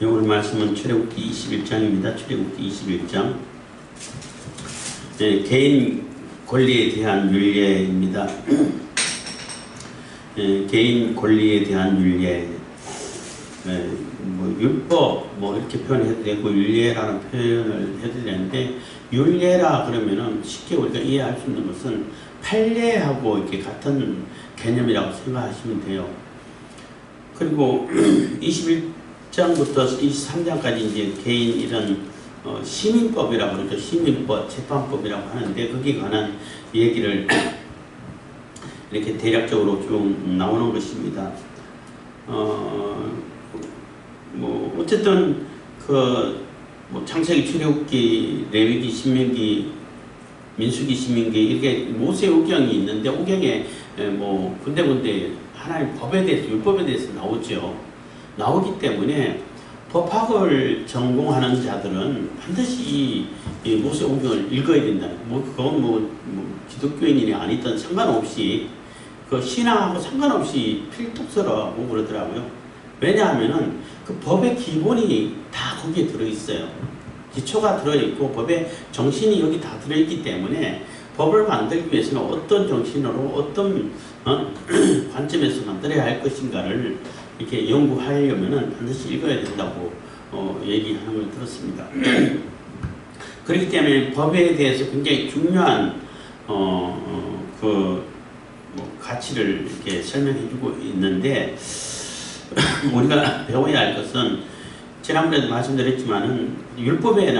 오늘 말씀은 출애굽기 21장입니다. 출애굽기 21장. 네, 개인 권리에 대한 윤례입니다. 네, 개인 권리에 대한 윤례. 네, 율법 이렇게 표현해도 되고 윤례라는 표현을 해도 되는데, 윤례라 그러면은 쉽게 우리가 이해할 수 있는 것은 판례하고 이렇게 같은 개념이라고 생각하시면 돼요. 그리고 21장부터 23장까지 이제 개인 이런 시민법이라고 그러죠. 시민법, 재판법이라고 하는데 거기에 관한 얘기를 이렇게 대략적으로 쭉 나오는 것입니다. 어쨌든 창세기, 출애굽기, 레위기, 신명기, 민수기, 신명기 이렇게 모세 오경이 있는데 오경에 군데군데 하나님 법에 대해서, 율법에 대해서 나오죠. 나오기 때문에 법학을 전공하는 자들은 반드시 이 모세 오경을 읽어야 된다. 그건 기독교인이 아니든 상관없이 그 신앙하고 상관없이 필독서라고 그러더라고요. 왜냐하면은 그 법의 기본이 다 거기에 들어있어요. 기초가 들어있고 법의 정신이 여기 다 들어있기 때문에 법을 만들기 위해서는 어떤 정신으로 어떤 관점에서 만들어야 할 것인가를 이렇게 연구하려면은 반드시 읽어야 된다고 얘기하는 걸 들었습니다. 그렇기 때문에 법에 대해서 굉장히 중요한 가치를 이렇게 설명해주고 있는데 우리가 배워야 할 것은 지난번에도 말씀드렸지만은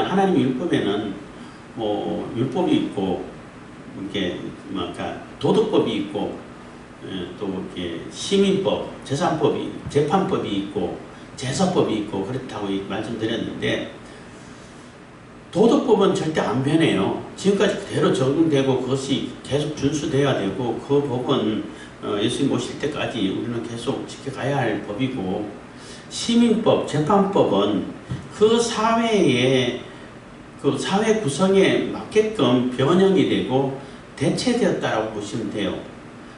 하나님 율법에는 율법이 있고 이렇게 도덕법이 있고 또 이렇게 시민법, 재판법이 있고 제사법이 있고 그렇다고 말씀드렸는데 도덕법은 절대 안 변해요. 지금까지 그대로 적용되고 그것이 계속 준수돼야 되고 그 법은 예수님 오실 때까지 우리는 계속 지켜가야 할 법이고 시민법, 재판법은 그 사회 구성에 맞게끔 변형이 되고 대체되었다라고 보시면 돼요.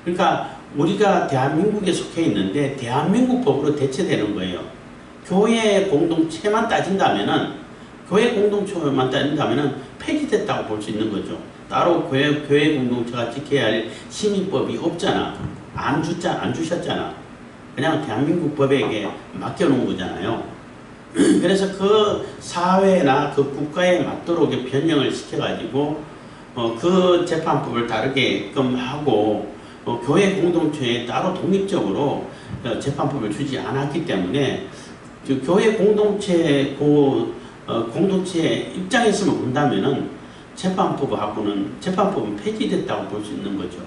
그러니까 우리가 대한민국에 속해 있는데 대한민국 법으로 대체되는 거예요. 교회 공동체만 따진다면은 폐지됐다고 볼 수 있는 거죠. 따로 교회 공동체가 지켜야 할 시민법이 없잖아. 안 주셨잖아. 그냥 대한민국 법에게 맡겨놓은 거잖아요. 그래서 그 사회나 그 국가에 맞도록 변형을 시켜가지고 그 재판법을 다르게끔 하고 교회 공동체에 따로 독립적으로 재판법을 주지 않았기 때문에 교회 공동체 입장에서만 본다면은 재판법은 폐지됐다고 볼 수 있는 거죠.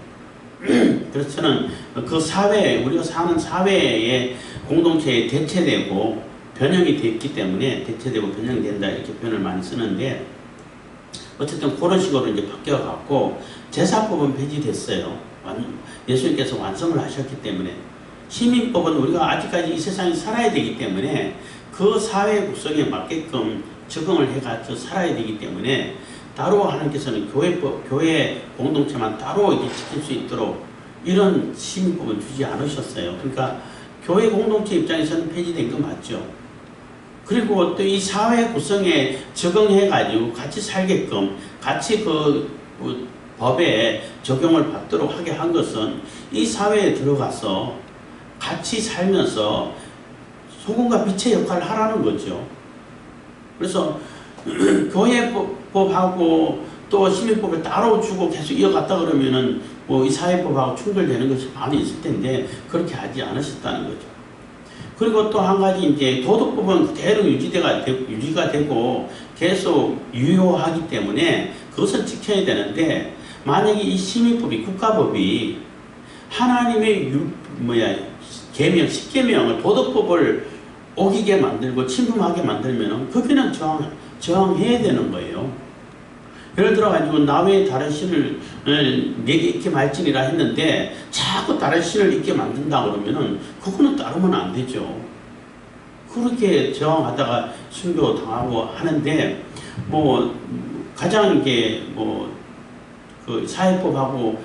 그래서 저는 그 우리가 사는 사회의 공동체에 대체되고 변형이 됐기 때문에 대체되고 변형이 된다 이렇게 표현을 많이 쓰는데 어쨌든 그런 식으로 이제 바뀌어갖고 제사법은 폐지됐어요. 예수님께서 완성을 하셨기 때문에 시민법은 우리가 아직까지 이 세상에 살아야 되기 때문에 그 사회 구성에 맞게끔 적응을 해가지고 살아야 되기 때문에 따로 하나님께서는 교회 공동체만 따로 이렇게 지킬 수 있도록 이런 시민법을 주지 않으셨어요. 그러니까 교회 공동체 입장에서는 폐지된 거 맞죠. 그리고 또 이 사회 구성에 적응해가지고 같이 살게끔 같이 법에 적용을 받도록 하게 한 것은 이 사회에 들어가서 같이 살면서 소금과 빛의 역할을 하라는 거죠. 그래서 교회법하고 또 시민법을 따로 주고 계속 이어갔다 그러면은 이 사회법하고 충돌되는 것이 많이 있을 텐데 그렇게 하지 않으셨다는 거죠. 그리고 또 한 가지 이제 도덕법은 그대로 유지가 되고 계속 유효하기 때문에 그것을 지켜야 되는데 만약에 이 시민법이 국가법이 하나님의 계명, 십계명을 도덕법을 어기게 만들고 침범하게 만들면 거기는 저항해야 되는 거예요. 예를 들어가지고 나 외에 다른 신을 내게 있게 말지니라 했는데 자꾸 다른 신을 있게 만든다 그러면은 그거는 따르면 안 되죠. 그렇게 저항하다가 순교 당하고 하는데 가장 이게 그 사회법하고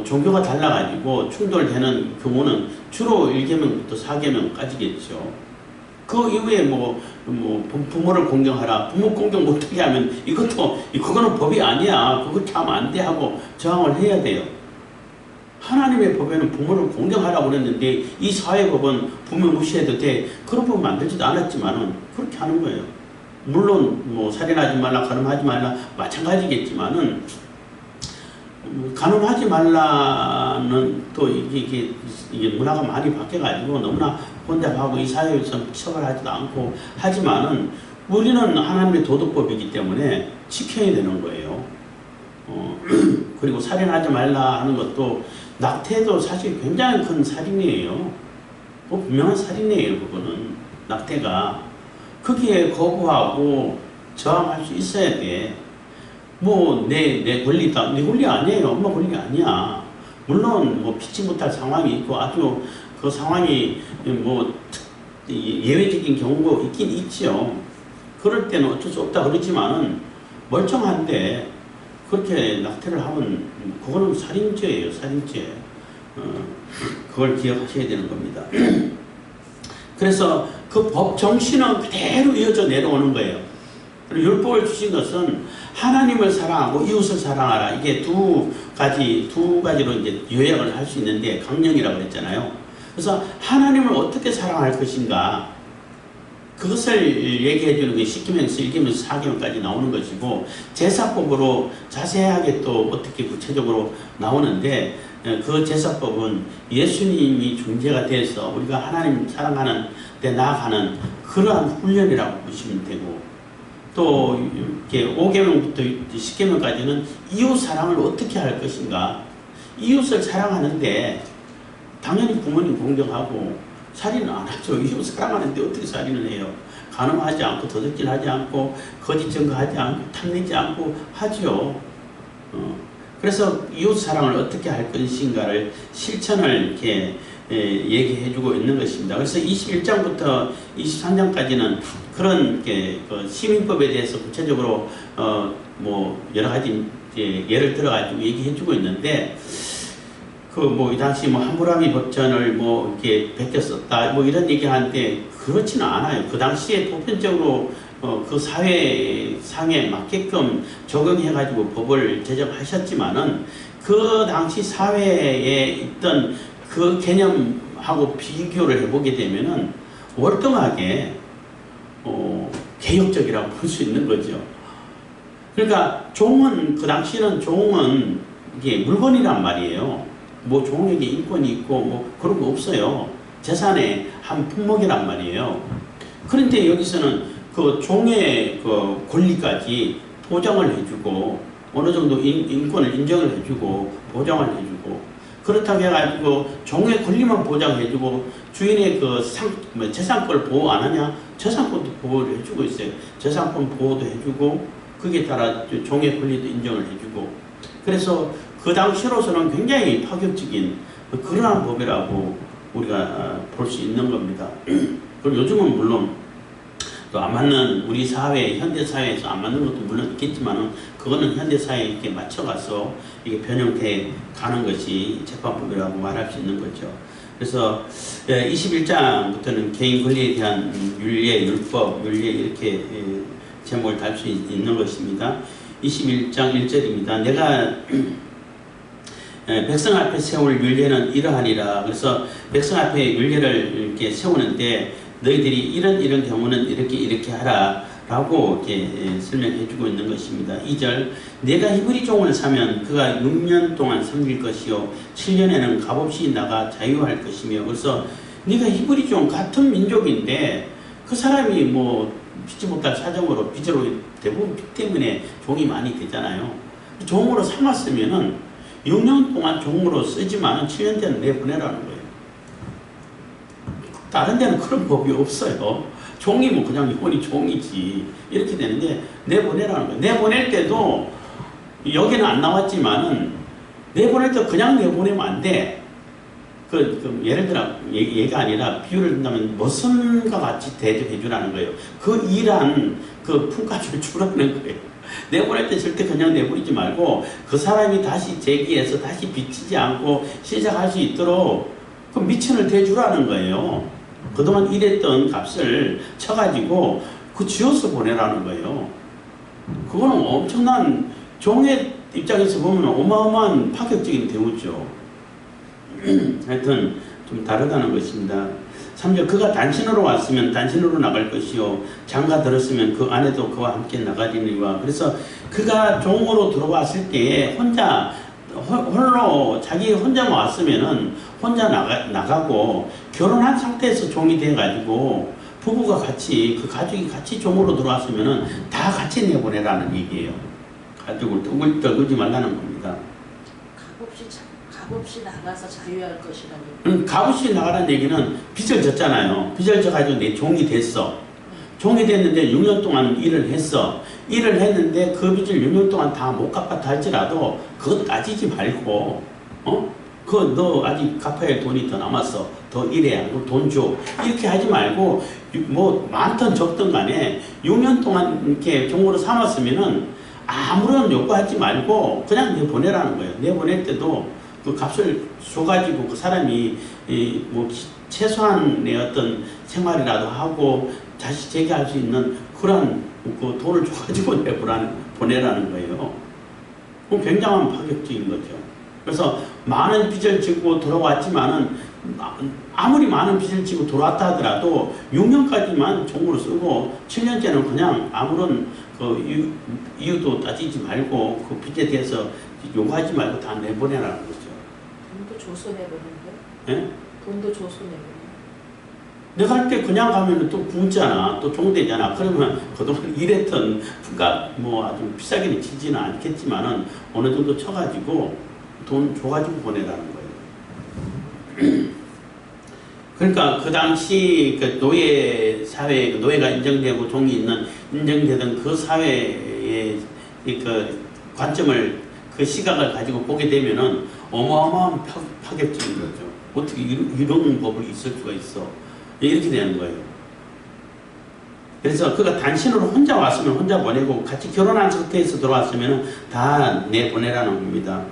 종교가 달라가지고 충돌되는 경우는 주로 1계명부터 4계명까지겠죠. 그 이후에 부모를 공경하라. 부모 공경 못하게 하면 그거는 법이 아니야. 그거 하면 안 돼 하고 저항을 해야 돼요. 하나님의 법에는 부모를 공경하라고 그랬는데 이 사회법은 부모 무시해도 돼. 그런 법 만들지도 않았지만은 그렇게 하는 거예요. 물론 살인하지 말라, 간음하지 말라 마찬가지겠지만은 간음하지 말라는 또 이게 문화가 많이 바뀌어가지고 너무나 혼잡하고 이 사회에서 처벌하지도 않고 하지만은 우리는 하나님의 도덕법이기 때문에 지켜야 되는 거예요. 그리고 살인하지 말라 하는 것도 낙태도 사실 굉장히 큰 살인이에요. 분명한 살인이에요. 그거는 낙태가 거기에 거부하고 저항할 수 있어야 돼. 내 권리다. 내 권리 아니에요. 엄마 권리 아니야. 물론 피치 못할 상황이 있고 아주 그 상황이 예외적인 경우가 있긴 있죠. 그럴 때는 어쩔 수 없다 그러지만은 멀쩡한데 그렇게 낙태를 하면 그거는 살인죄예요. 살인죄. 그걸 기억하셔야 되는 겁니다. 그래서 그 법 정신은 그대로 이어져 내려오는 거예요. 그리고 율법을 주신 것은 하나님을 사랑하고 이웃을 사랑하라. 이게 두 가지로 이제 요약을 할 수 있는데 강령이라고 했잖아요. 그래서 하나님을 어떻게 사랑할 것인가 그것을 얘기해 주는 게 10계명에서 1계명에서 4계명까지 나오는 것이고 제사법으로 자세하게 또 어떻게 구체적으로 나오는데 그 제사법은 예수님이 중재가 돼서 우리가 하나님 사랑하는 데 나아가는 그러한 훈련이라고 보시면 되고 또 이렇게 5계명부터 10계명까지는 이웃 사랑을 어떻게 할 것인가 이웃을 사랑하는데 당연히 부모님 공경하고 살인은 안 하죠. 이웃 사랑하는데 어떻게 살인을 해요? 간음하지 않고 도둑질하지 않고 거짓 증거하지 않고 탐내지 않고 하죠. 그래서 이웃 사랑을 어떻게 할 것인가를 실천을 이렇게 얘기해주고 있는 것입니다. 그래서 21장부터 23장까지는 그런 그 시민법에 대해서 구체적으로 여러 가지 예를 들어가지고 얘기해주고 있는데. 이 당시 하무라비 법전을 이렇게 베꼈었다 이런 얘기 하는데 그렇지는 않아요. 그 당시에 보편적으로 그 사회 상에 맞게끔 적용해가지고 법을 제정하셨지만은 그 당시 사회에 있던 그 개념하고 비교를 해보게 되면은 월등하게 개혁적이라고 볼 수 있는 거죠. 그러니까 그 당시는 종은 이게 물건이란 말이에요. 종에게 인권이 있고 그런 거 없어요. 재산의 한 품목이란 말이에요. 그런데 여기서는 그 종의 그 권리까지 보장을 해주고 어느 정도 인권을 인정을 해주고 보장을 해주고 그렇다고 해가지고 종의 권리만 보장해주고 주인의 그 재산권을 보호 안 하냐? 재산권도 보호를 해주고 있어요. 재산권 보호도 해주고 거기에 따라 종의 권리도 인정을 해주고 그래서 그 당시로서는 굉장히 파격적인 그러한 법이라고 우리가 볼 수 있는 겁니다. 그리고 요즘은 물론 또 안 맞는 우리 사회, 현대 사회에서 안 맞는 것도 물론 있겠지만은 그거는 현대 사회에 이렇게 맞춰가서 이게 변형돼 가는 것이 재판법이라고 말할 수 있는 거죠. 그래서 21장부터는 개인 권리에 대한 윤례, 율법, 윤례 이렇게 제목을 달 수 있는 것입니다. 21장 1절입니다. 내가 백성 앞에 세울 율례는 이러하니라. 그래서 백성 앞에 율례를 이렇게 세우는데 너희들이 이런 경우는 이렇게 하라 라고 이렇게 설명해 주고 있는 것입니다. 2절 내가 히브리 종을 사면 그가 6년 동안 섬길 것이요 7년에는 값없이 나가 자유할 것이며 그래서 네가 히브리 종 같은 민족인데 그 사람이 피치 못할 사정으로 빚으로 대부분 빚 때문에 종이 많이 되잖아요. 종으로 삼았으면은 6년 동안 종으로 쓰지만 7년 때는 내보내라는 거예요. 다른 데는 그런 법이 없어요. 종이면 그냥 이혼이 종이지. 이렇게 되는데 내보내라는 거예요. 내보낼 때도 여기는 안 나왔지만은 내보낼 때 그냥 내보내면 안 돼. 예를 들어 얘가 아니라 비유를 든다면 머슴과 같이 대접해 주라는 거예요. 그 일한 그 품값을 주라는 거예요. 내보낼 때 절대 그냥 내버리지 말고 그 사람이 다시 재기해서 다시 빚지지 않고 시작할 수 있도록 그 미천을 대주라는 거예요. 그동안 일했던 값을 쳐가지고 그 지어서 보내라는 거예요. 그거는 엄청난, 종의 입장에서 보면 어마어마한 파격적인 대우죠. 하여튼 좀 다르다는 것입니다. 3절, 그가 단신으로 왔으면 단신으로 나갈 것이요 장가 들었으면 그 아내도 그와 함께 나가리니와. 그래서 그가 종으로 들어왔을 때에 혼자 홀로 자기 혼자만 왔으면은 혼자 나가고, 결혼한 상태에서 종이 돼 가지고 부부가 같이, 그 가족이 같이 종으로 들어왔으면은 다 같이 내보내라는 얘기예요. 가족을 떨구지 말라는 겁니다. 값없이 나가서 자유할 것이라는. 값없이 나가라는 얘기는 빚을 졌잖아요. 빚을 져가지고 내 종이 됐어. 종이 됐는데 6년 동안 일을 했어. 일을 했는데 그 빚을 6년 동안 다 못 갚았다 할지라도 그거 따지지 말고, 그거 너 아직 갚아야 할 돈이 더 남았어. 더 일해야 돈 줘. 이렇게 하지 말고, 뭐 많든 적든 간에 6년 동안 이렇게 종으로 삼았으면은 아무런 요구하지 말고 그냥 내보내라는 거예요. 내보낼 때도 그 값을 줘가지고 그 사람이 뭐 최소한의 어떤 생활이라도 하고 다시 재개할 수 있는 그런 그 돈을 줘가지고 보내라는 거예요. 굉장한 파격적인 거죠. 그래서 많은 빚을 지고 돌아왔지만은, 아무리 많은 빚을 지고 돌아왔다 하더라도 6년까지만 종으로 쓰고 7년째는 그냥 아무런 그 이유도 따지지 말고 그 빚에 대해서 요구하지 말고 다 내보내라는 거죠. 돈도 줘서 내보내는 거예요? 예? 돈도 줘서 내보내는. 내가 할 때 그냥 가면 또 굶잖아. 또 종되잖아. 그러면 그동안 일했던, 그러니까 뭐 아주 비싸게는 치지는 않겠지만은 어느 정도 쳐가지고 돈 줘가지고 보내라는 거예요. 그러니까 그 당시 그 노예 사회, 노예가 인정되고 종이 인정되던 그 사회의 그 관점을, 그 시각을 가지고 보게 되면은 어마어마한 파격적인 거죠. 어떻게 이런 법이 있을 수가 있어. 이렇게 되는 거예요. 그래서 그가 단신으로 혼자 왔으면 혼자 보내고, 같이 결혼한 상태에서 들어왔으면 다 내보내라는 겁니다.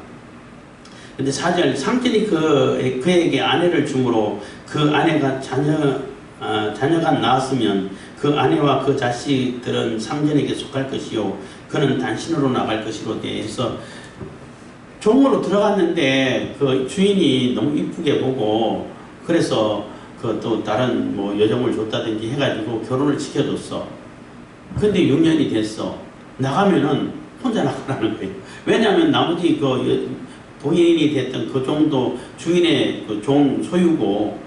근데 4절, 상전이 그에게 아내를 주므로 그 아내가 자녀가 낳았으면 그 아내와 그 자식들은 상전에게 속할 것이요 그는 단신으로 나갈 것이로 대해서, 종으로 들어갔는데 그 주인이 너무 이쁘게 보고, 그래서 그 또 다른 뭐 여정을 줬다든지 해가지고 결혼을 시켜줬어. 근데 6년이 됐어. 나가면은 혼자 나가라는 거예요. 왜냐하면 나머지 그 부인이 됐던 그 종도 주인의 그 종 소유고,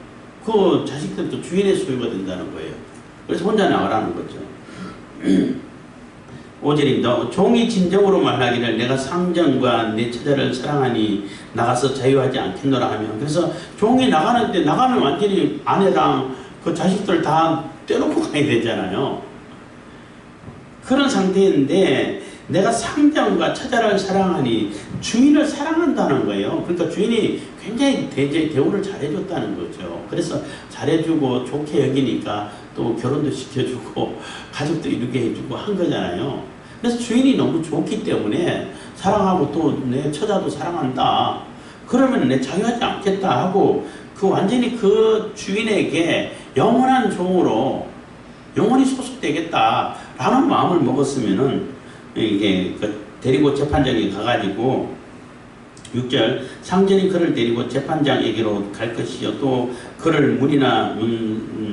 그 자식들도 주인의 소유가 된다는 거예요. 그래서 혼자 나가라는 거죠. 5절입니다. 종이 진정으로 말하기를 내가 상전과 내 처자를 사랑하니 나가서 자유하지 않겠노라 하며, 그래서 종이 나가면 완전히 아내랑 그 자식들 다 떼놓고 가야 되잖아요. 그런 상태인데 내가 상전과 처자를 사랑하니, 주인을 사랑한다는 거예요. 그러니까 주인이 굉장히 대우를 잘해줬다는 거죠. 그래서 잘해주고 좋게 여기니까 또 결혼도 시켜주고 가족도 이루게 해주고 한 거잖아요. 그래서 주인이 너무 좋기 때문에 사랑하고 또 내 처자도 사랑한다. 그러면 내 자유하지 않겠다 하고 완전히 그 주인에게 영원한 종으로 영원히 소속되겠다라는 마음을 먹었으면은, 이게 데리고 재판장에 가가지고 6절, 상전이 그를 데리고 재판장에게로 갈 것이요 또 그를 문이나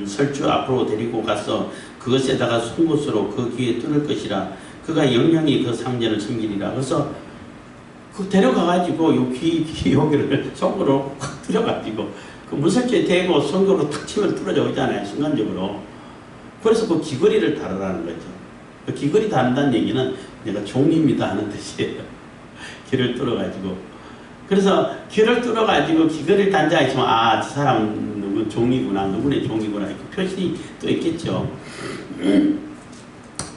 설주 앞으로 데리고 가서 그것에다가 송곳으로 그 귀에 뚫을 것이라. 그가 영영이 그 상전을 섬기리라. 그래서 그 데려가가지고 요 귀 여기를 손으로 확 뚫어가지고 그 문설주에 대고 손으로 탁 치면 뚫어져 오잖아요, 순간적으로. 그래서 그 귀걸이를 다루라는 거죠. 그 귀걸이 다룬다는 얘기는 내가 종입니다 하는 뜻이에요. 귀를 뚫어가지고. 그래서 귀를 뚫어가지고 귀걸이를 단자 있으면, 아, 저 사람 누구 종이구나, 누구네 종이구나, 이렇게 표시 또 있겠죠.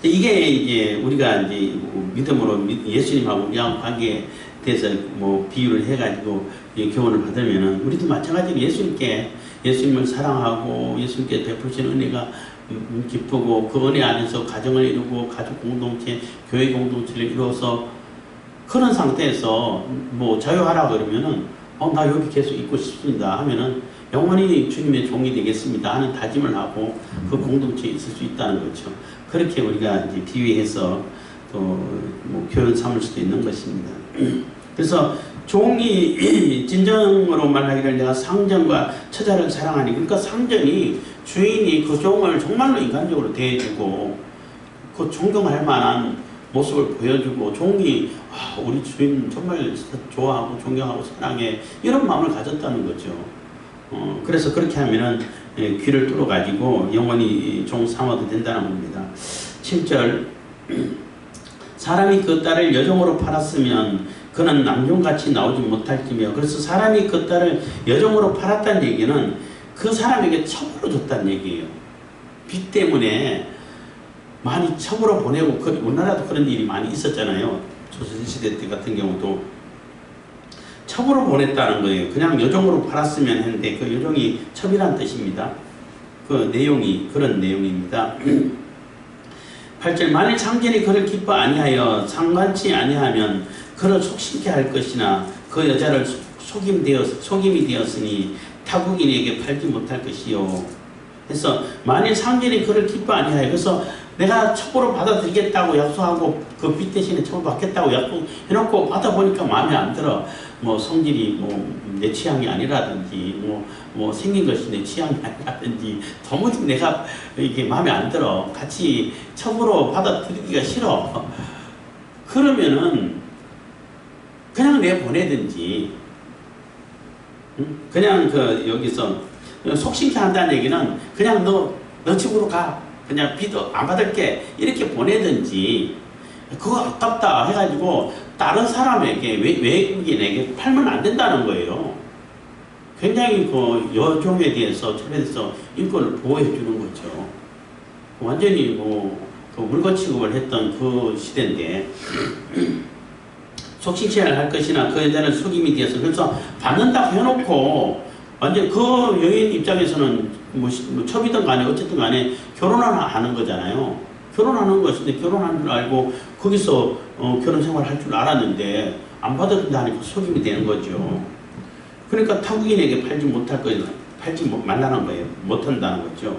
이게 이제 우리가 이제 믿음으로 예수님하고 우리하고 관계에 대해서 뭐 비유를 해가지고 교훈을 받으면은, 우리도 마찬가지로 예수님을 사랑하고 예수님께 베푸신 은혜가 기쁘고, 그 은혜 안에서 가정을 이루고 가족 공동체, 교회 공동체를 이루어서 그런 상태에서 뭐 자유하라 그러면은 나 여기 계속 있고 싶습니다 하면은 영원히 주님의 종이 되겠습니다 하는 다짐을 하고 그 공동체에 있을 수 있다는 거죠. 그렇게 우리가 이제 비유해서 또 뭐 교훈 삼을 수도 있는 것입니다. 그래서 종이 진정으로 말하기를 내가 상전과 처자를 사랑하니, 그러니까 상전이 주인이 그 종을 정말로 인간적으로 대해주고 그 존경할 만한 모습을 보여주고, 종이 우리 주인 정말 좋아하고 존경하고 사랑해, 이런 마음을 가졌다는 거죠. 그래서 그렇게 하면은 귀를 뚫어 가지고 영원히 종 삼아도 된다는 겁니다. 7절, 사람이 그 딸을 여종으로 팔았으면 그는 남종같이 나오지 못할지며. 그래서 사람이 그 딸을 여종으로 팔았다는 얘기는 그 사람에게 첩으로 줬다는 얘기예요. 빚 때문에 많이 첩으로 보내고, 우리나라도 그런 일이 많이 있었잖아요. 조선시대 때 같은 경우도 첩으로 보냈다는 거예요. 그냥 여종으로 팔았으면 했는데 그 여종이 첩이란 뜻입니다. 그 내용이 그런 내용입니다. 8절, 만일 상전이 그를 기뻐 아니하여 상관치 아니하면 그를 속심케 할 것이나 그 여자를 속임이 되었으니 타국인에게 팔지 못할 것이요. 그래서 만일 상전이 그를 기뻐 아니하여, 그래서 내가 첩으로 받아들이겠다고 약속하고 그 빚 대신에 첩을 받겠다고 약속해놓고 받아보니까 마음에 안 들어. 뭐 성질이 뭐 내 취향이 아니라든지 뭐 생긴 것이 내 취향이 아니라든지 도무지 내가 이게 마음에 안 들어. 같이 첩으로 받아들이기가 싫어. 그러면은 그냥 내보내든지, 그냥 여기서 속심케 한다는 얘기는 그냥 너 집으로 가. 그냥 빚 안 받을게. 이렇게 보내든지, 그거 아깝다 해가지고 다른 사람에게, 외국인에게 팔면 안 된다는 거예요. 굉장히 그 여종에 대해서, 첩에 대해서 인권을 보호해 주는 거죠. 완전히 그 물건 취급을 했던 그 시대인데, 속심케 할 것이나 그 여자는 속임이 되어서, 그래서 받는다고 해놓고 완전 그 여인 입장에서는 뭐 첩이든 간에 어쨌든 간에 결혼하는 거잖아요. 결혼하는 것인데 결혼하는 줄 알고 거기서 결혼 생활을 할 줄 알았는데 안 받아준다니까 속임이 되는 거죠. 그러니까 타국인에게 팔지 말라는 거예요. 못한다는 거죠.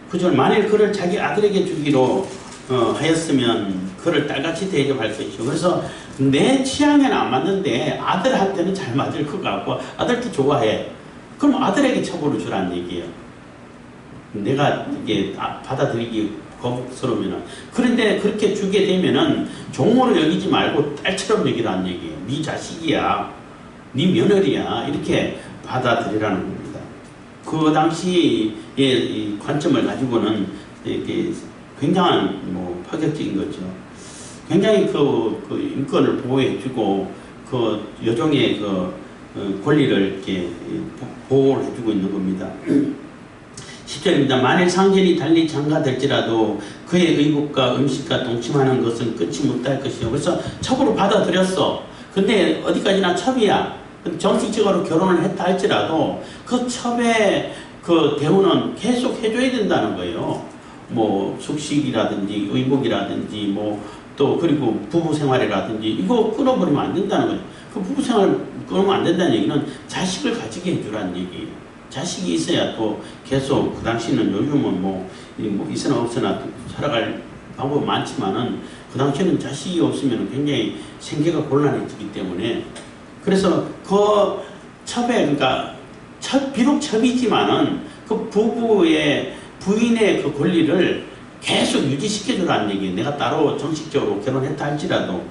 그죠? 만일 그를 자기 아들에게 주기로 하였으면 그를 딸같이 대접할 것이죠. 그래서 내 취향에는 안 맞는데 아들한테는 잘 맞을 것 같고 아들도 좋아해. 그럼 아들에게 첩으로 주라는 얘기예요. 내가 이게 받아들이기 거북스러우면은. 그런데 그렇게 주게 되면은 종으로 여기지 말고 딸처럼 여기라는 얘기예요. 네 자식이야, 네 며느리야, 이렇게 받아들이라는 겁니다. 그 당시의 이 관점을 가지고는 이게 굉장한 파격적인 거죠. 굉장히 그 인권을 보호해주고 그 여종의 권리를 이렇게 보호를 해주고 있는 겁니다. 10절입니다. 만일 상전이 달리 장가될지라도 그의 의복과 음식과 동침하는 것은 끊지 못할 것이요. 그래서 첩으로 받아들였어. 근데 어디까지나 첩이야. 정식적으로 결혼을 했다 할지라도 그 첩의 그 대우는 계속 해줘야 된다는 거예요. 뭐 숙식이라든지 의복이라든지 또 그리고 부부 생활이라든지 이거 끊어버리면 안 된다는 거예요. 그 부부 생활 끊으면 안 된다는 얘기는 자식을 가지게 해주라는 얘기예요. 자식이 있어야 또 계속, 그 당시는 요즘은 있으나 없으나 살아갈 방법이 많지만은 그 당시에는 자식이 없으면 굉장히 생계가 곤란해지기 때문에, 그래서 그 첩에, 그러니까 비록 첩이지만은 그 부인의 그 권리를 계속 유지시켜주라는 얘기예요. 내가 따로 정식적으로 결혼했다 할지라도.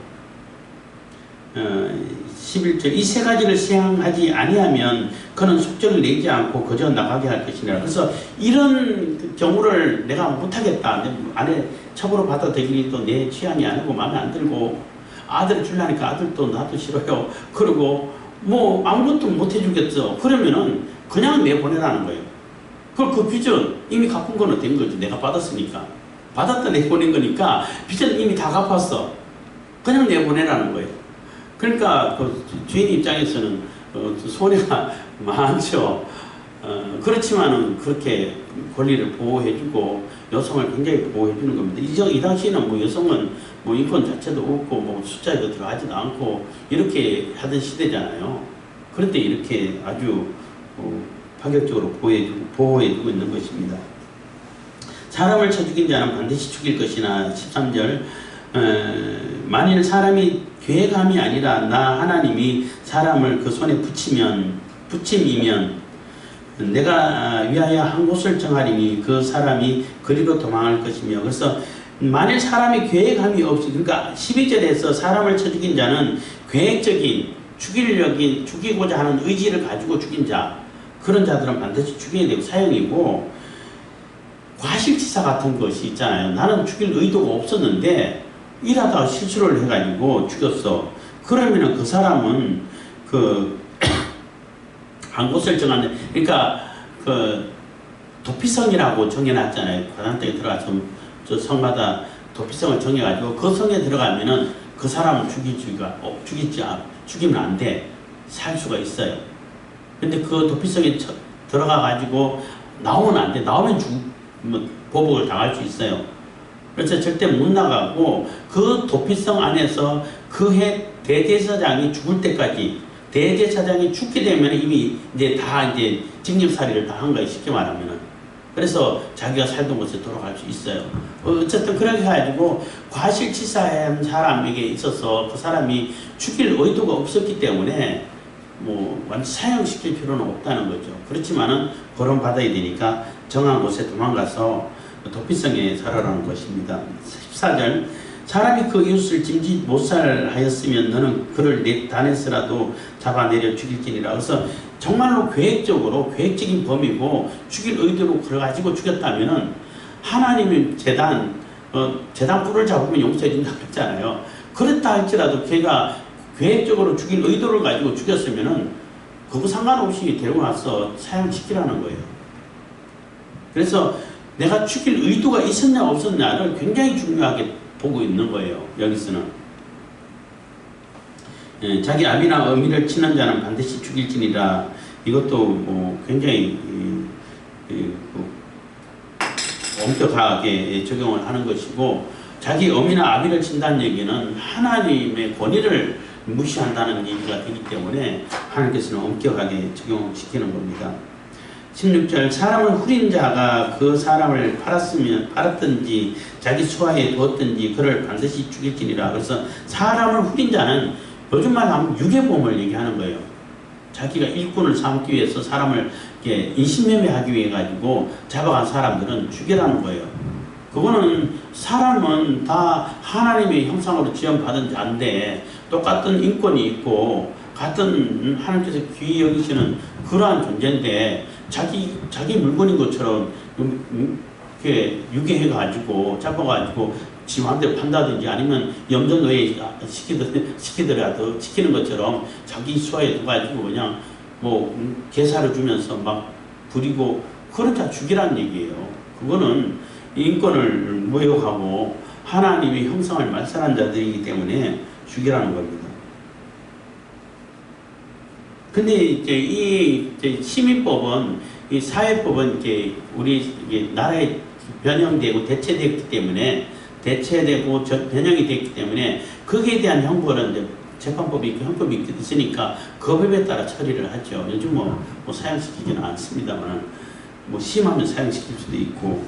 11절, 이 세 가지를 시행하지 아니하면 그는 속죄를 내지 않고 거저 나가게 할 것이니라. 그래서 이런 경우를 내가 못하겠다, 내 아내 첩으로 받아들이니 또 내 취향이 아니고 마음에 안 들고 아들을 주려니까 아들도 나도 싫어요. 그리고 아무것도 못 해주겠어. 그러면은 그냥 내보내라는 거예요. 그 빚은 이미 갚은 거는 된 거지. 내가 받았으니까. 받았다 내보낸 거니까 빚은 이미 다 갚았어. 그냥 내보내라는 거예요. 그러니까 그 주인 입장에서는 손해가 많죠. 그렇지만은 그렇게 권리를 보호해주고 여성을 굉장히 보호해주는 겁니다. 이 당시에는 여성은 인권 자체도 없고 숫자에도 들어가지도 않고 이렇게 하던 시대잖아요. 그런데 이렇게 아주 파격적으로 보호해주고 있는 것입니다. 사람을 쳐 죽인 자는 반드시 죽일 것이나 13절 만일 사람이 계획함이 아니라 나 하나님이 사람을 그 손에 붙임이면 내가 위하여 한 곳을 정하리니 그 사람이 그리로 도망할 것이며 그래서 만일 사람이 계획함이 없이 그러니까 12절에서 사람을 쳐 죽인 자는 계획적인 죽이고자 하는 의지를 가지고 죽인 자 그런 자들은 반드시 죽여야 되고 사형이고 과실치사 같은 것이 있잖아요. 나는 죽일 의도가 없었는데 일하다가 실수를 해가지고 죽였어. 그러면은 그 사람은 한 곳을 정하는 그러니까 도피성이라고 정해놨잖아요. 과단댁에 들어가서 저 성마다 도피성을 정해가지고 그 성에 들어가면은 그 사람을 죽이면 안 돼. 살 수가 있어요. 근데 그 도피성에 들어가가지고 나오면 안 돼. 나오면 보복을 당할 수 있어요. 그래서 절대 못 나가고 그 도피성 안에서 그 해 대제사장이 죽을 때까지 대제사장이 죽게 되면 이미 이제 징집살이를 다 한 거예요. 쉽게 말하면은. 그래서 자기가 살던 곳에 돌아갈 수 있어요. 어쨌든 그렇게 해가지고 과실치사한 사람에게 있어서 그 사람이 죽일 의도가 없었기 때문에 뭐 완전 사형시킬 필요는 없다는 거죠. 그렇지만은 벌원받아야 되니까 정한 곳에 도망가서 도피성에 살아라는 것입니다. 14절 사람이 그 이웃을 짐짓 못살하였으면 너는 그를 내 단에서라도 잡아내려 죽일지니라. 그래서 정말로 계획적인 범이고 죽일 의도로 그래가지고 죽였다면은 하나님이 재단 뿔을 잡으면 용서해 준다고 했잖아요. 그랬다 할지라도 걔가 계획적으로 죽일 의도를 가지고 죽였으면은 그거 상관없이 데리고 와서 사형시키라는 거예요. 그래서 내가 죽일 의도가 있었냐 없었냐를 굉장히 중요하게 보고 있는 거예요. 여기서는 자기 아비나 어미를 치는 자는 반드시 죽일지니라. 이것도 뭐 굉장히 엄격하게 적용을 하는 것이고 자기 어미나 아비를 친다는 얘기는 하나님의 권위를 무시한다는 얘기가 되기 때문에 하나님께서는 엄격하게 적용시키는 겁니다. 16절 사람을 후린 자가 그 사람을 팔았든지 자기 수하에 두었든지 그를 반드시 죽일지니라. 그래서 사람을 후린 자는 요즘 말 하면 유괴범을 얘기하는 거예요. 자기가 일꾼을 삼기 위해서 사람을 인신매매하기 위해 가지고 잡아간 사람들은 죽이라는 거예요. 그거는 사람은 다 하나님의 형상으로 지원받은 자인데 똑같은 인권이 있고 같은 하나님께서 귀히 여기시는 그러한 존재인데 자기 물건인 것처럼 이렇게 유괴해가지고 잡아가지고 지 마음대로 판다든지 아니면 염전노예 시키더라도 시키는 것처럼 자기 수하에 두가지고 그냥 뭐 개사를 주면서 막 부리고 그런 자 죽이라는 얘기예요. 그거는 인권을 모욕하고 하나님의 형상을 말살한 자들이기 때문에 죽이라는 겁니다. 근데 이 시민법은 이 사회법은 우리 나라에 변형되고 대체됐기 때문에 변형이 됐기 때문에 거기에 대한 형벌은 재판법이 있고 형법이 있으니까 그 법에 따라 처리를 하죠. 요즘 뭐 사형시키지는 않습니다만 뭐 심하면 사형시킬 수도 있고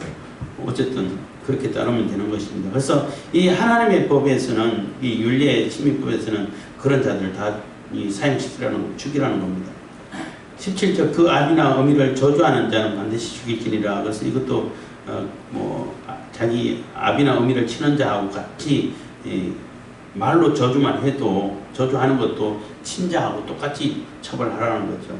어쨌든 그렇게 따르면 되는 것입니다. 그래서 이 하나님의 법에서는 이 율례 시민법에서는 그런 자들 다 죽이라는 겁니다. 17절 그 아비나 어미를 저주하는 자는 반드시 죽일지니라. 그래서 이것도 자기 아비나 어미를 치는 자하고 같이 말로 저주만 해도 저주하는 것도 친자하고 똑같이 처벌하라는 거죠.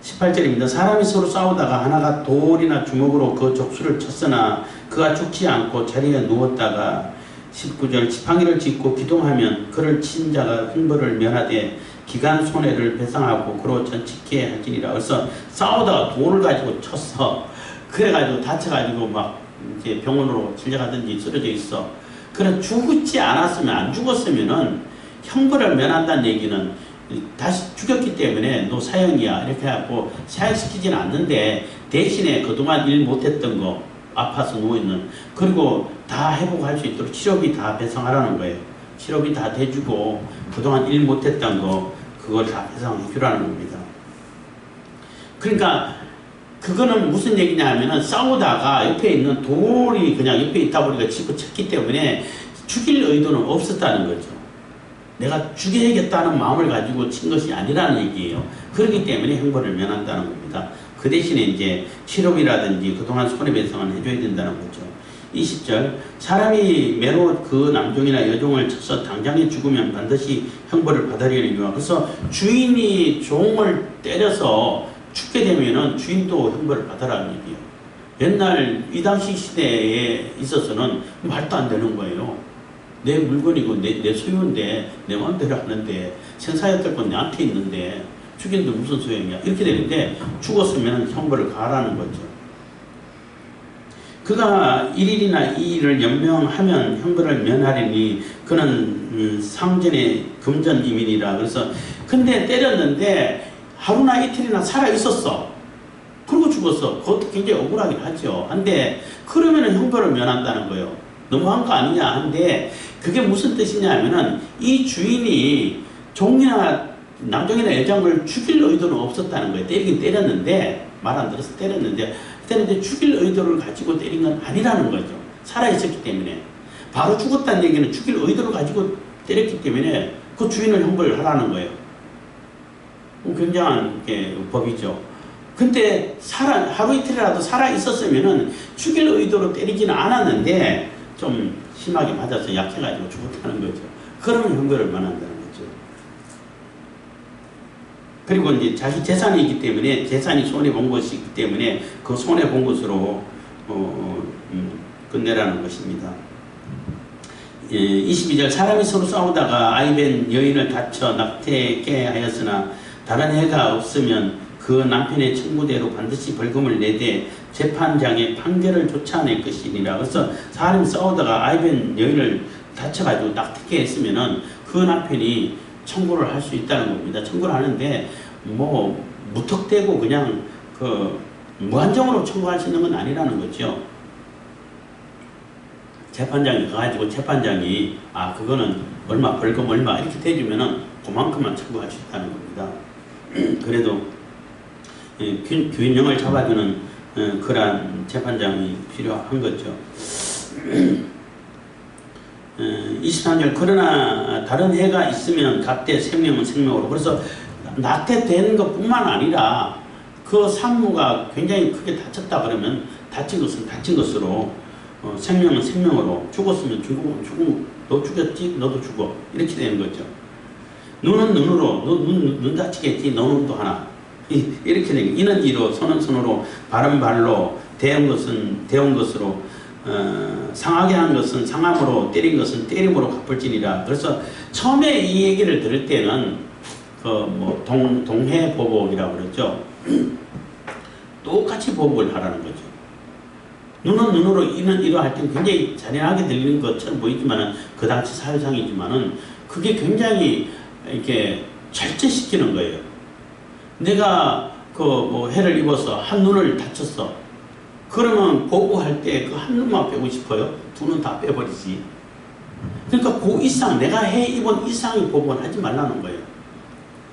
18절입니다. 사람이 서로 싸우다가 하나가 돌이나 주먹으로 그 족수를 쳤으나 그가 죽지 않고 자리에 누웠다가 19절 지팡이를 짚고 기동하면 그를 친 자가 형벌을 면하되 기간 손해를 배상하고 그로 전치케 할지니라. 그래서 싸우다가 돌을 가지고 쳤어. 그래가지고 다쳐가지고 막 이제 병원으로 실려가든지 쓰러져 있어. 그래 죽지 않았으면 안 죽었으면은 형벌을 면한다는 얘기는 다시 죽였기 때문에 너 사형이야 이렇게 해갖고 사형시키지는 않는데 대신에 그동안 일 못했던 거 아파서 누워있는 그리고 다 회복할 수 있도록 치료비 다 배상하라는 거예요. 치료비 다 대주고 그동안 일 못했던 거 그걸 다 배상해 주라는 겁니다. 그러니까 그거는 무슨 얘기냐 하면은 싸우다가 옆에 있는 돌이 그냥 옆에 있다 보니까 집어쳤기 때문에 죽일 의도는 없었다는 거죠. 내가 죽여야겠다는 마음을 가지고 친 것이 아니라는 얘기예요. 그렇기 때문에 형벌을 면한다는 겁니다. 그 대신에 이제 치료비라든지 그동안 손해배상을 해줘야 된다는 거죠. 20절 사람이 매로 그 남종이나 여종을 쳐서 당장에 죽으면 반드시 형벌을 받으려니와. 그래서 주인이 종을 때려서 죽게 되면은 주인도 형벌을 받으라는 얘기예요. 옛날 이 당시 시대에 있어서는 말도 안 되는 거예요. 내 물건이고 내 소유인데 내 마음대로 하는데 생사해야 될 건 내한테 있는데 죽였는데 무슨 소용이야. 이렇게 되는데 죽었으면 형벌을 가하라는 거죠. 그가 1일이나 2일을 연명하면 형벌을 면하리니 그는 상전의 금전 이민이라. 그래서 근데 때렸는데 하루나 이틀이나 살아 있었어. 그러고 죽었어. 그것도 굉장히 억울하긴 하죠. 한데 그러면은 형벌을 면한다는 거예요. 너무한 거 아니냐 한데 그게 무슨 뜻이냐 하면은 이 주인이 종이나 남종이나 여종을 죽일 의도는 없었다는 거예요. 때리긴 때렸는데 말 안 들어서 때렸는데 그때는 죽일 의도를 가지고 때린 건 아니라는 거죠. 살아있었기 때문에. 바로 죽었다는 얘기는 죽일 의도를 가지고 때렸기 때문에 그 주인을 형벌을 하라는 거예요. 굉장한 법이죠. 근데 하루 이틀이라도 살아있었으면은 죽일 의도로 때리지는 않았는데 좀 심하게 맞아서 약해가지고 죽었다는 거죠. 그러면 형벌을 면한다는 거죠. 그리고 이제 자기 재산이기 때문에 재산이 손해본 것이기 때문에 그 손해본 것으로 끝내라는 것입니다. 22절 사람이 서로 싸우다가 아이벤 여인을 다쳐 낙태케 하였으나 다른 해가 없으면 그 남편의 청구대로 반드시 벌금을 내되 재판장의 판결을 쫓아낼 것이니라. 그래서 사람이 싸우다가 아이벤 여인을 다쳐가지고 낙태케 했으면은 그 남편이 청구를 할 수 있다는 겁니다. 청구를 하는데 뭐 무턱대고 그냥 그 무한정으로 청구할 수 있는 건 아니라는 거죠. 재판장이 가가지고 재판장이 그거는 얼마 벌금 얼마 이렇게 대주면은 그만큼만 청구할 수 있다는 겁니다. 그래도 균형을 잡아주는 그러한 재판장이 필요한 거죠. 23절 그러나 다른 해가 있으면 갑대 생명은 생명으로. 그래서 낙태되는 것뿐만 아니라 그 산모가 굉장히 크게 다쳤다 그러면 다친 것은 다친 것으로 생명은 생명으로. 죽었으면 너 죽였지 너도 죽어 이렇게 되는 거죠. 눈은 눈으로 눈 다치겠지 너 눈도 하나 이렇게 되는 거예요. 이는 이로 손은 손으로 발은 발로 대한 것으로 상하게 한 것은 상함으로 때린 것은 때림으로 갚을지니라. 그래서 처음에 이 얘기를 들을 때는 동해보복이라고 그러죠. 똑같이 보복을 하라는 거죠. 눈은 눈으로 이는 이로 할 때는 굉장히 잔인하게 들리는 것처럼 보이지만은 그 당시 사회상이지만은 그게 굉장히 이렇게 절제시키는 거예요. 내가 해를 입어서 한 눈을 다쳤어. 그러면 보복할 때 그 한 눈만 빼고 싶어요? 두 눈 다 빼버리지. 그러니까 그 이상 내가 해 입은 이상의 보복은 하지 말라는 거예요.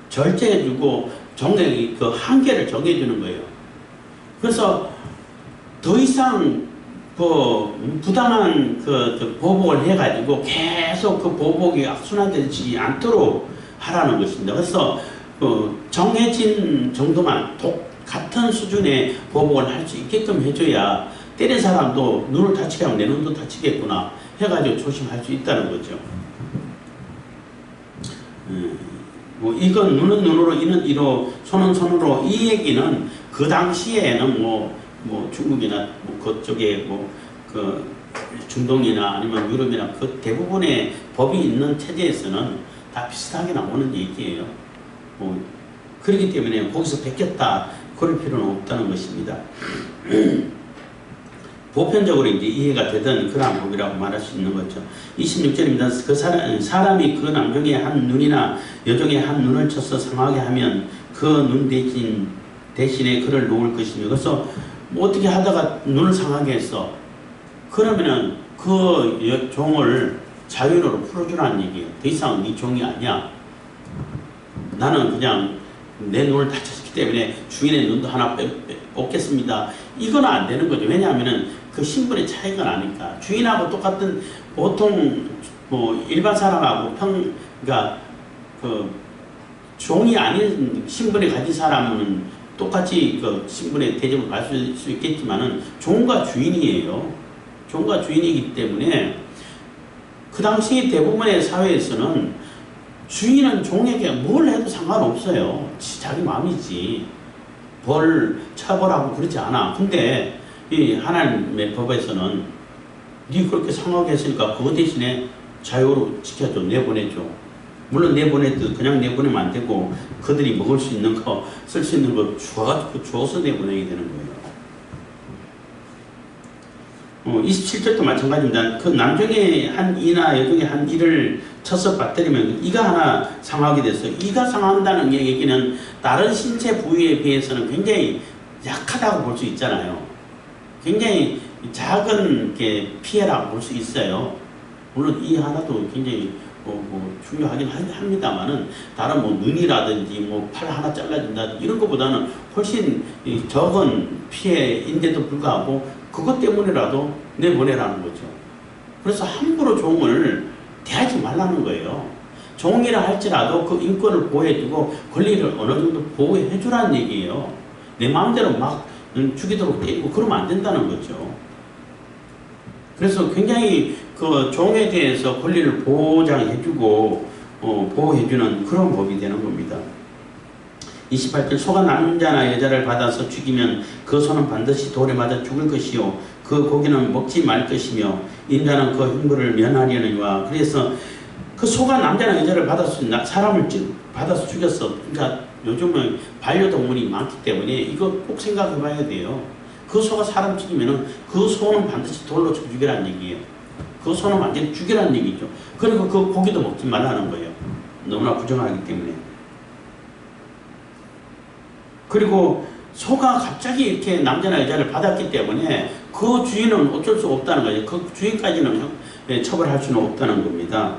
절제해주고 정액이 그 한계를 정해주는 거예요. 그래서 더 이상 부당한 보복을 해가지고 계속 그 보복이 악순환되지 않도록 하라는 것입니다. 그래서 정해진 정도만 같은 수준의 보복을 할 수 있게끔 해줘야 때린 사람도 눈을 다치게 하면 내 눈도 다치겠구나 해가지고 조심할 수 있다는 거죠. 이건 눈은 눈으로 이는 이로 손은 손으로 이 얘기는 그 당시에는 중국이나 그쪽에 그 중동이나 아니면 유럽이나 그 대부분의 법이 있는 체제에서는 다 비슷하게 나오는 얘기예요. 그렇기 때문에 거기서 베꼈다 그럴 필요는 없다는 것입니다. 보편적으로 이제 이해가 되던 그러한 법이라고 말할 수 있는 거죠. 26절입니다. 그 사람이 그 남종의 한 눈이나 여종의 한 눈을 쳐서 상하게 하면 그 눈 대신에 그를 놓을 것이며. 그래서 어떻게 하다가 눈을 상하게 했어. 그러면은 그 종을 자유로 풀어주라는 얘기예요. 더 이상 네 종이 아니야. 나는 그냥 내 눈을 다쳤기 때문에 주인의 눈도 하나 뽑겠습니다. 이건 안 되는 거죠. 왜냐하면은 그 신분의 차이가 나니까. 주인하고 똑같은 보통 뭐 일반 사람하고 그러니까 그 종이 아닌 신분을 가진 사람은 똑같이 그 신분의 대접을 받을 수 있겠지만은 종과 주인이에요. 종과 주인이기 때문에 그 당시 대부분의 사회에서는 주인은 종에게 뭘 해도 상관없어요. 자기 마음이지. 처벌하고 그러지 않아. 근데 이 하나님의 법에서는 네 그렇게 상하게 했으니까 그거 대신에 자유로 지켜줘. 내보내줘. 물론 내보내도 그냥 내보내면 안 되고 그들이 먹을 수 있는 거, 쓸 수 있는 거 주어서 내보내게 되는 거예요. 27절도 마찬가지입니다. 그 남종의 한 이나 여종의 한 이를 쳐서 받들이면 이가 하나 상하게 돼서 이가 상한다는 얘기는 다른 신체 부위에 비해서는 굉장히 약하다고 볼 수 있잖아요. 굉장히 작은 피해라고 볼 수 있어요. 물론 이 하나도 굉장히 중요하긴 합니다만은 다른 뭐 눈이라든지 뭐 팔 하나 잘라준다든지 이런 것보다는 훨씬 적은 피해인데도 불구하고 그것 때문에라도 내보내라는 거죠. 그래서 함부로 종을 대하지 말라는 거예요. 종이라 할지라도 그 인권을 보호해주고 권리를 어느 정도 보호해주라는 얘기예요. 내 마음대로 막 죽이도록 때리고 그러면 안 된다는 거죠. 그래서 굉장히 그 종에 대해서 권리를 보장해주고 보호해주는 그런 법이 되는 겁니다. 28절 소가 남자나 여자를 받아서 죽이면 그 소는 반드시 돌에 맞아 죽을 것이요 그 고기는 먹지 말 것이며 인자는 그 형벌을 면하려니와. 그래서 그 소가 남자나 여자를 사람을 받아서 죽였어. 그러니까 요즘은 반려동물이 많기 때문에 이거 꼭 생각해 봐야 돼요. 그 소가 사람 죽이면은 그 소는 반드시 돌로 죽이라는 얘기예요. 그 소는 완전히 죽이라는 얘기죠. 그리고 그 고기도 먹지 말라는 거예요. 너무나 부정하기 때문에. 그리고 소가 갑자기 이렇게 남자나 여자를 받았기 때문에 그 주인은 어쩔 수 없다는 거예요. 그 주인까지는 처벌할 수는 없다는 겁니다.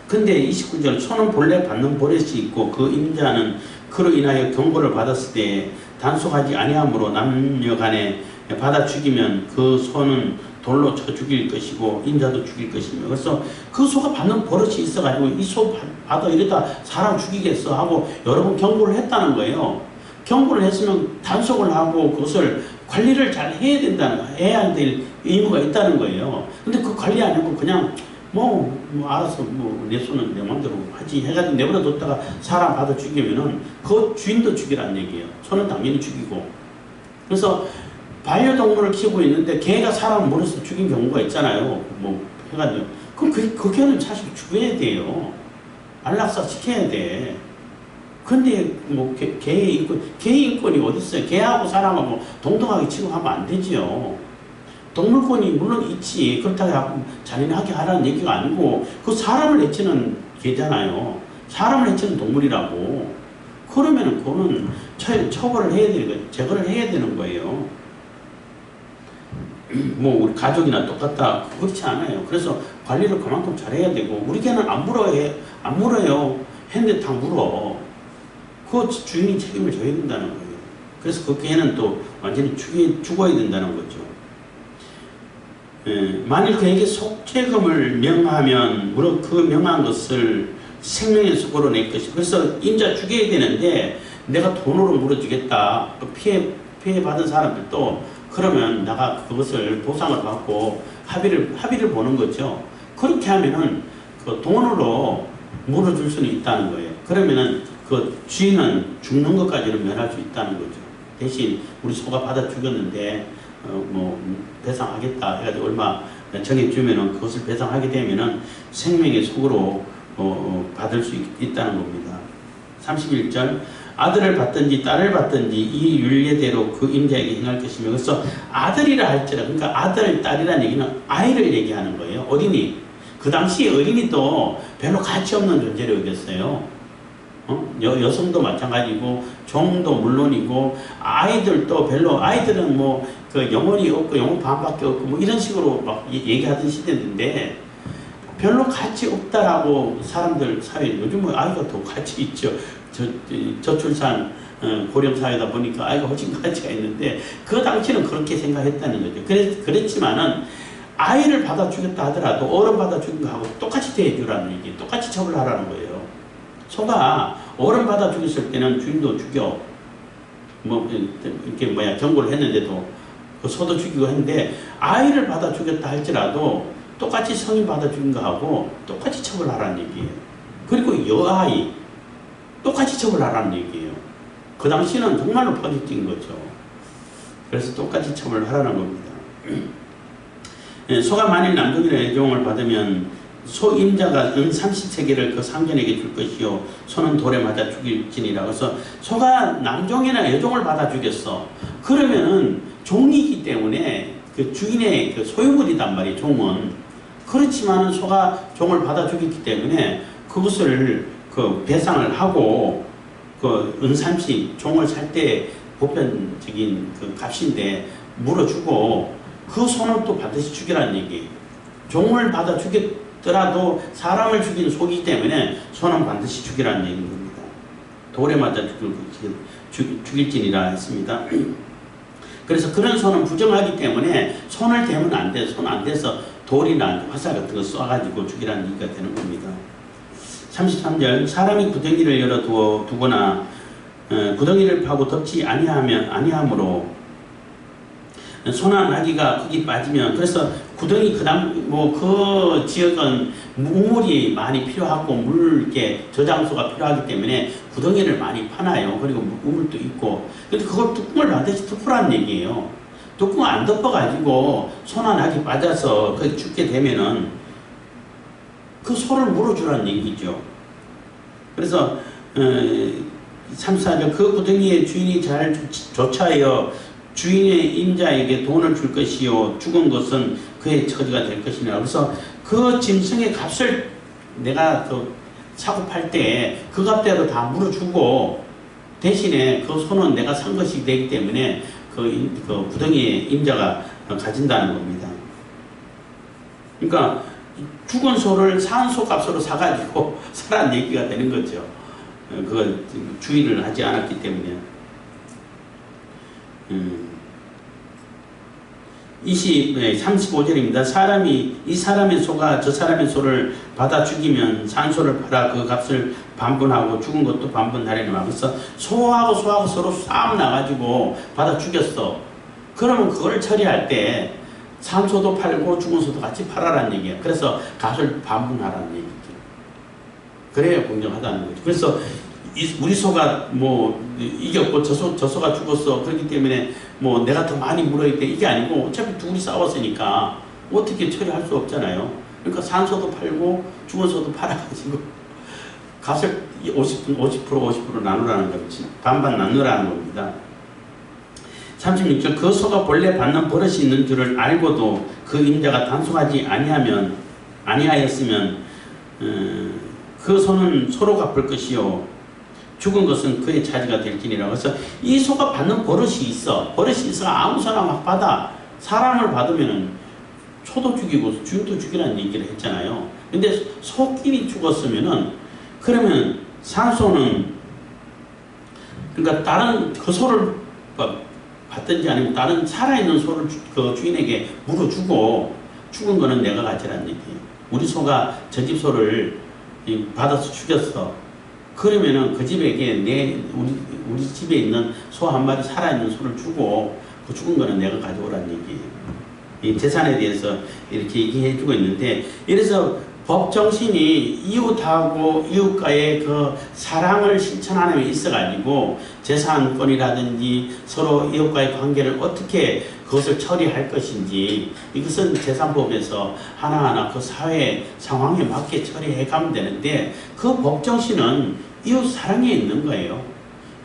근데 29절 소는 본래 받는 버릇이 있고 그 임자는 그로 인하여 경고를 받았을 때 단속하지 아니하므로 남녀 간에 받아 죽이면 그 소는 돌로 쳐 죽일 것이고 인자도 죽일 것이며. 그래서 그 소가 받는 버릇이 있어가지고 이 소 받아 이러다 사람 죽이겠어 하고 여러 번 경고를 했다는 거예요. 경고를 했으면 단속을 하고 그것을 관리를 잘 해야 될 의무가 있다는 거예요. 근데 그 관리 안 하고 그냥 알아서 내 손은 내 마음대로 하지 해가지고 내버려 뒀다가 사람 받아 죽이면은 그 주인도 죽이라는 얘기예요. 소는 당연히 죽이고. 그래서 반려동물을 키우고 있는데 개가 사람을 물어서 죽인 경우가 있잖아요. 해가지고. 그럼 그 개는 사실 죽여야 돼요. 안락사 시켜야 돼. 근데 개의 인권이 어디 있어요? 개하고 사람하고 동등하게 취급하면 안 되지요. 동물권이 물론 있지. 그렇다고 잔인하게 하라는 얘기가 아니고 그 사람을 해치는 개잖아요. 사람을 해치는 동물이라고. 그러면은 그거는 처벌을 해야 되는 거예요. 제거를 해야 되는 거예요. 우리 가족이나 똑같다. 그렇지 않아요. 그래서 관리를 그만큼 잘해야 되고 우리 개는 안 물어요. 했는데 다 물어. 그 주인이 책임을 져야 된다는 거예요. 그래서 그 개는 또 완전히 죽어야 된다는 거죠. 만일 그에게 속죄금을 명하면 물론 그 명한 것을 생명의 속으로 낼 것이. 그래서 인자 죽여야 되는데 내가 돈으로 물어주겠다. 피해 받은 사람들도 그러면 내가 그것을 보상을 받고 합의를 보는 거죠. 그렇게 하면은 그 돈으로 물어줄 수는 있다는 거예요. 그러면은 그 주인은 죽는 것까지는 면할 수 있다는 거죠. 대신 우리 소가 받아 죽였는데 배상하겠다 해가지고 얼마 정해주면은 그것을 배상하게 되면은 생명의 속으로 받을 수 있다는 겁니다. 31절 아들을 받든지 딸을 받든지 이 율례대로 그 임자에게 행할 것이며. 그래서 아들이라 할지라도 그러니까 아들, 딸이라는 얘기는 아이를 얘기하는 거예요. 어린이. 그 당시 어린이도 별로 가치 없는 존재로 여겼어요. 여성도 마찬가지고 종도 물론이고 아이들도 별로 아이들은 그 영혼이 없고 영혼 반밖에 없고 이런 식으로 막 얘기하던 시대인데 별로 가치 없다라고 사람들 사이에 요즘은 아이가 더 가치 있죠. 저출산 고령 사회다 보니까 아이가 훨씬 가치가 있는데 그 당시는 그렇게 생각했다는 거죠. 그랬지만은 아이를 받아주겠다 하더라도 어른 받아주는 거하고 똑같이 대해주라는 얘기, 똑같이 처벌하라는 거예요. 소가 어른 받아 죽였을 때는 주인도 죽여, 뭐 이렇게 경고를 했는데도 그 소도 죽이고 했는데 아이를 받아 죽였다 할지라도 똑같이 성인 받아 죽인 거하고 똑같이 처벌하라는 얘기예요. 그리고 여아이 똑같이 처벌하라는 얘기예요. 그 당시는 정말로 파격적인 거죠. 그래서 똑같이 처벌하라는 겁니다. 소가 만일 남종인의 애종을 받으면 소임자가 은 30세계를 그 상견에게 줄 것이요 소는 돌에 맞아 죽일지니라. 그래서 소가 남종이나 애종을 받아 죽였어. 그러면은 종이기 때문에 그 주인의 그 소유물이단 말이에요. 종은. 그렇지만은 소가 종을 받아 죽였기 때문에 그것을 그 배상을 하고 그 은30 종을 살 때 보편적인 그 값인데 물어주고 그 소는 또 반드시 죽이라는 얘기예요. 종을 받아 죽였더라도 사람을 죽인 소이기 때문에 소는 반드시 죽이라는 얘기인 겁니다. 돌에 맞아 죽일지니라 했습니다. 그래서 그런 소는 부정하기 때문에 손을 대면 안 돼. 손 안 돼서 돌이나 화살 같은 거 쏴가지고 죽이라는 얘기가 되는 겁니다. 33절 사람이 구덩이를 열어 두거나 구덩이를 파고 덮지 아니함으로 소나 나귀가 거기 빠지면 그래서 구덩이 그 지역은 물이 많이 필요하고 물게 저장소가 필요하기 때문에 구덩이를 많이 파놔요. 그리고 우물도 있고. 근데 그걸 뚜껑을 반드시 덮으라는 얘기예요. 뚜껑 안 덮어가지고 소나 낙이 빠져서 거기 죽게 되면은 그 소를 물어주라는 얘기죠. 그래서 34절 그 구덩이의 주인이 잘 조차하여 주인의 임자에게 돈을 줄 것이요 죽은 것은 그의 처지가 될 것이냐. 그래서 그 짐승의 값을 내가 사고 팔 때 그 값대로 다 물어주고 대신에 그 소는 내가 산 것이 되기 때문에 그 구덩이의 임자가 가진다는 겁니다. 그러니까 죽은 소를 산 소 값으로 사가지고 사라는 얘기가 되는 거죠. 그걸 주의를 하지 않았기 때문에. 35절입니다. 이 사람의 소가 저 사람의 소를 받아 죽이면 산 소를 팔아 그 값을 반분하고 죽은 것도 반분하려는. 그래서 소하고 서로 싸움 나가지고 받아 죽였어. 그러면 그걸 처리할 때 산 소도 팔고 죽은 소도 같이 팔아라는 얘기야. 그래서 값을 반분하라는 얘기죠. 그래야 공정하다는 거죠. 그래서 우리 소가 이겼고 저 소가 죽었어. 그렇기 때문에 내가 더 많이 물어야 돼. 이게 아니고 어차피 둘이 싸웠으니까 어떻게 처리할 수 없잖아요. 그러니까 산 소도 팔고 죽은 소도 팔아가지고 값을 50% 나누라는 거지. 반반 나누라는 겁니다. 36절 그 소가 본래 받는 버릇이 있는 줄을 알고도 그 임자가 단속하지 아니하였으면 그 소는 소로 갚을 것이요 죽은 것은 그의 차지가 될지니라. 그래서 이 소가 받는 버릇이 있어. 아무 소나 막 받아. 사람을 받으면은 소도 죽이고 주인도 죽이라는 얘기를 했잖아요. 근데 소끼리 죽었으면은 그러면 산소는 그러니까 다른 그 소를 받든지 아니면 다른 살아있는 소를 그 주인에게 물어주고 죽은 거는 내가 가지라는 얘기예요. 우리 소가 저 집 소를 받아서 죽였어. 그러면은 그 집에게 우리 집에 있는 소 한 마리 살아있는 소를 주고 그 죽은 거는 내가 가져오라는 얘기예요. 이 재산에 대해서 이렇게 얘기해 주고 있는데, 이래서 법 정신이 이웃하고 이웃과의 그 사랑을 실천하는 데 있어가지고 재산권이라든지 서로 이웃과의 관계를 어떻게 그것을 처리할 것인지 이것은 재산법에서 하나하나 그 사회 상황에 맞게 처리해 가면 되는데, 그 법 정신은 이웃 사랑에 있는 거예요.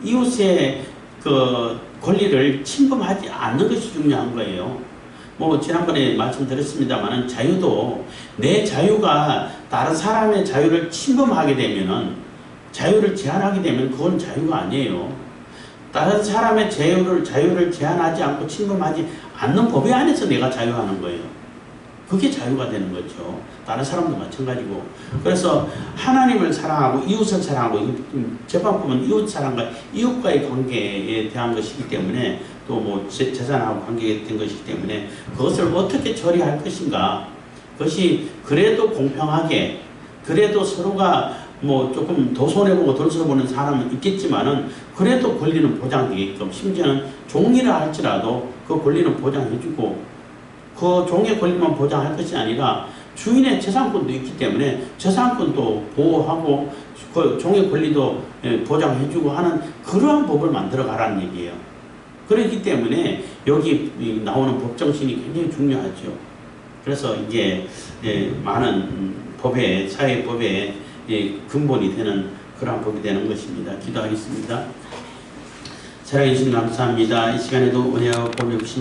이웃의 그 권리를 침범하지 않는 것이 중요한 거예요. 지난번에 말씀드렸습니다만은 자유도 내 자유가 다른 사람의 자유를 침범하게 되면은, 자유를 제한하게 되면 그건 자유가 아니에요. 다른 사람의 자유를 제한하지 않고 침범하지 않는 법에 안에서 내가 자유하는 거예요. 그게 자유가 되는 거죠. 다른 사람도 마찬가지고. 그래서 하나님을 사랑하고 이웃을 사랑하고, 재판법은 이웃 사랑과 이웃과의 관계에 대한 것이기 때문에, 또 뭐 재산하고 관계된 것이기 때문에 그것을 어떻게 처리할 것인가. 그것이 그래도 공평하게, 그래도 서로가 뭐 조금 더 손해보고 덜 손해보는 사람은 있겠지만은 그래도 권리는 보장되게끔, 심지어는 종이라 할지라도 그 권리는 보장해주고, 그 종의 권리만 보장할 것이 아니라 주인의 재산권도 있기 때문에 재산권도 보호하고 그 종의 권리도 보장해주고 하는 그러한 법을 만들어 가라는 얘기예요. 그렇기 때문에 여기 나오는 법 정신이 굉장히 중요하죠. 그래서 이게 많은 법에, 사회법에 근본이 되는 그러한 법이 되는 것입니다. 기도하겠습니다. 사랑해 주신 감사합니다. 이 시간에도 은혜와 복을 주신